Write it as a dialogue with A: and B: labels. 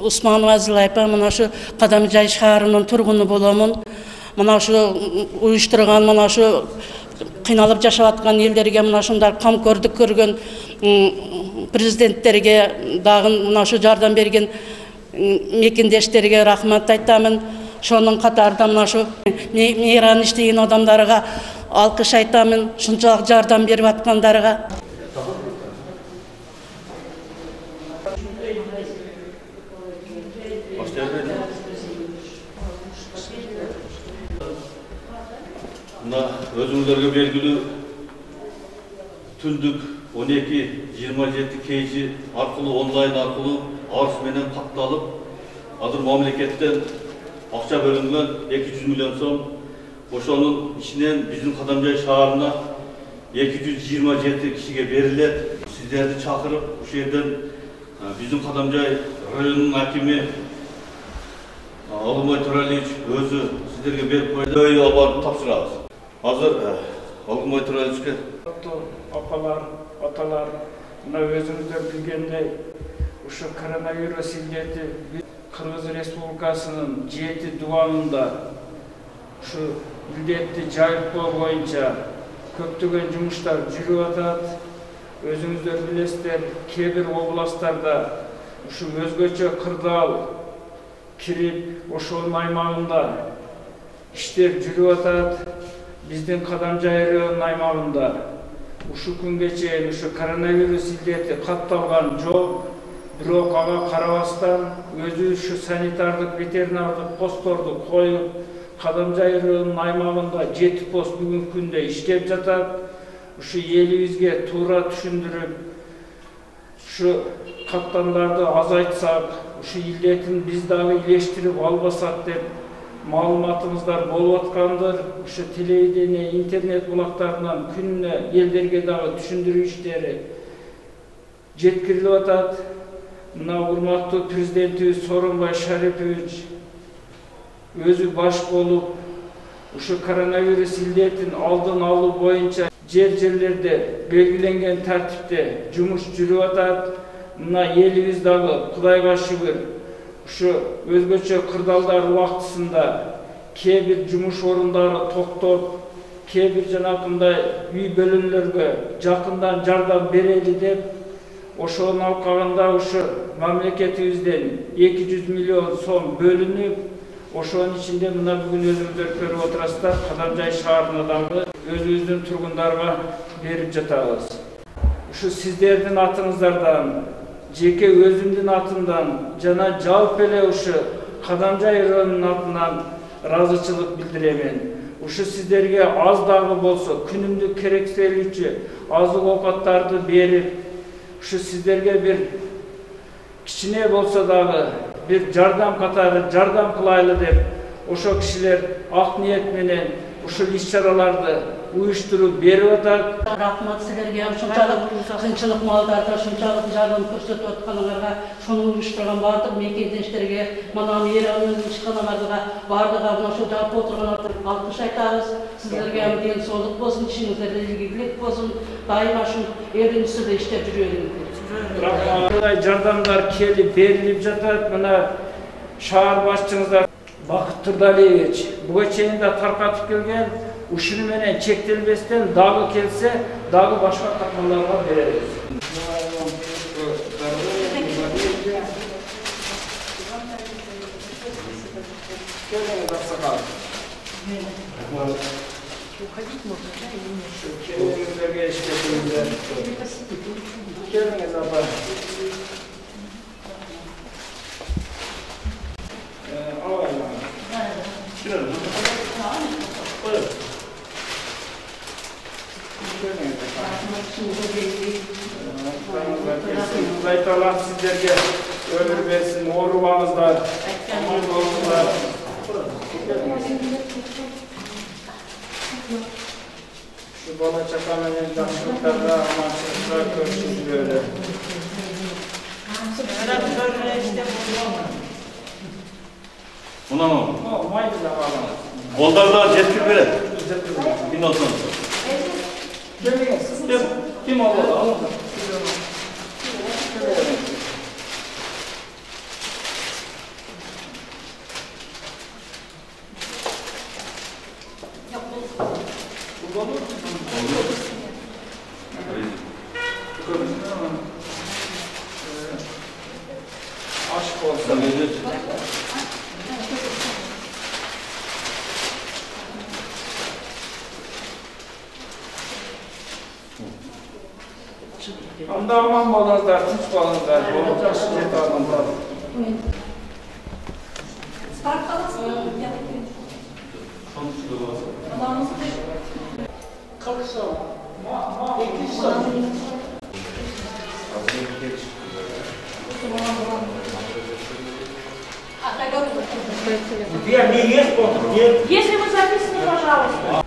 A: Усманова Зилайпа, мына шу Кадамжай шаарынын тургуну боломун. Мына шу уюштурган, мына шу кыйналып жашап аткан элдерге, мына ушундай камкордук көргөн президенттерге дагы мына шу жардам берген мекендештерге рахмат айтамын. Шонун катарында мына шу мейран иштеген адамдарга алкыш айтамын, шунчалык жардам берип аткандарга.
B: Özüңүзлөргө белгилүү түндүк 12-27 кейжи аркылуу онлайн аркылуу арыз менен катталып, азыр мамлекеттен акча бөлүнгөн 200 миллион сом. Ошонун ичинен биздин Кадамжай шаарына 227 кишиге берилет. Сиздерди чакырып, ушул жерден биздин Кадамжай районунун акими Алымбай Туралиевич өзү сиздерге берип койду. Өйгө барып тапшырабыз. Hazır Algınbay Turalevичке.
C: Апалар, аталар, мына өзүңүздөр билгендей, ушу коронавирус илдети Кыргыз Республикасынын 7 дубанында ушу илдетти жайылтуу боюнча көптөгөн жумуштар жүрүп атат. Өзүңүздөр билесиздер, кээ бир областтарда ушу өзгөчө кырдаал кирип, ошонун аймагында иштер жүрүп атат. Биздин Кадамжай районунун аймагында ушу күнгө чейин ушу коронавирус илдети катталган жок. Бирок ага карабастан өзү ушу санитардык ветеринардык посторду коюп, Кадамжай районунун аймагында 7 пост бүгүнкү күндө иштеп жатат. Ушу элибизге туура түшүндүрүп, ушу каттандарды азайтсак, ушу илдетин биз дагы илештирип албасак деп маалыматыңыздар болуп аткандыр. Ушу телевидение, интернет булактарынан күнүнө элдерге дагы түшүндүрүү иштери жеткирилип атат. Мына урматтуу президентибиз Сооронбай Шарипович өзү баш болуп, ушу коронавирус илдетин алдын алуу боюнча жерлерде белгиленген тартипте жумуш жүрүп атат. Мына элибиз дагы Кудайга шүгүр ушу өзгөчө кырдаалдар убактысында кээ бир жумуш орундары токтоп, кээ бир жанакындай үй бөлүмлөргө жакындан жардам берели деп, ошонун алкагында ушу мамлекетибизден 200 миллион сом бөлүнүп, ошонун ичинде мына бүгүн өзүңүздөр көрүп отурасыздар, Кадамжай шаарына дагы өзүбүздүн тургундарга берип жатабыз. Ушу сиздердин атыңыздардан, жеке өзүмдүн атымдан жана жалпы эле ушу Кадамжай районунун атынан ыраазычылык билдиремен. Ушу сиздерге аз дагы болсо күнүмдүк керектелүүчү азык оокаттарды берип, ушу сиздерге бир кичине болсо дагы бир жардам катары жардам кылайлы деп, ошо кишилер ак ниет менен ушул иш-чараларды уюштуруп берип атат.
A: Рахмат силерге, ушунчалык кыйынчылык маалдарда ушунчалык жардам көрсөтүп атканыңарга, шуну уюштурган бардык мекендештерге, мына мейрамдын ишканаларга, бардыгы мына ушул жалпы отурган алкыш айтабыз. Силерге ден соолук болсун, ишиңиздерде ийгилик болсун, дайыма ушул эл үстүндө иштеп жүрүңүздөр.
C: Мындай жардамдар келип берилип жатат. Мына шаар башчыңыздар Бакыт Турдалиевич буга чейин да таркатып келген. Ушуну менен чектелбестен дагы келсе, дагы башка катмандарга беребиз.
D: Уходить можно, да, или нет?
C: Айталар сіздерге өмір берсін, оруаңыздар, аман болсыңдар. Şu bala çakamanın жақсылықтарда аманшылықта көрсін жүреді.
B: Buna mı?
C: Maydı da bağlı.
B: Koldarda cetkir verir. Bin olsun.
C: Kim oldu? Aşk olsun. Onda aman bolazlar, tinç bolazlar. Bolazlar şiddet alınlar.
E: Если вы записаны, пожалуйста.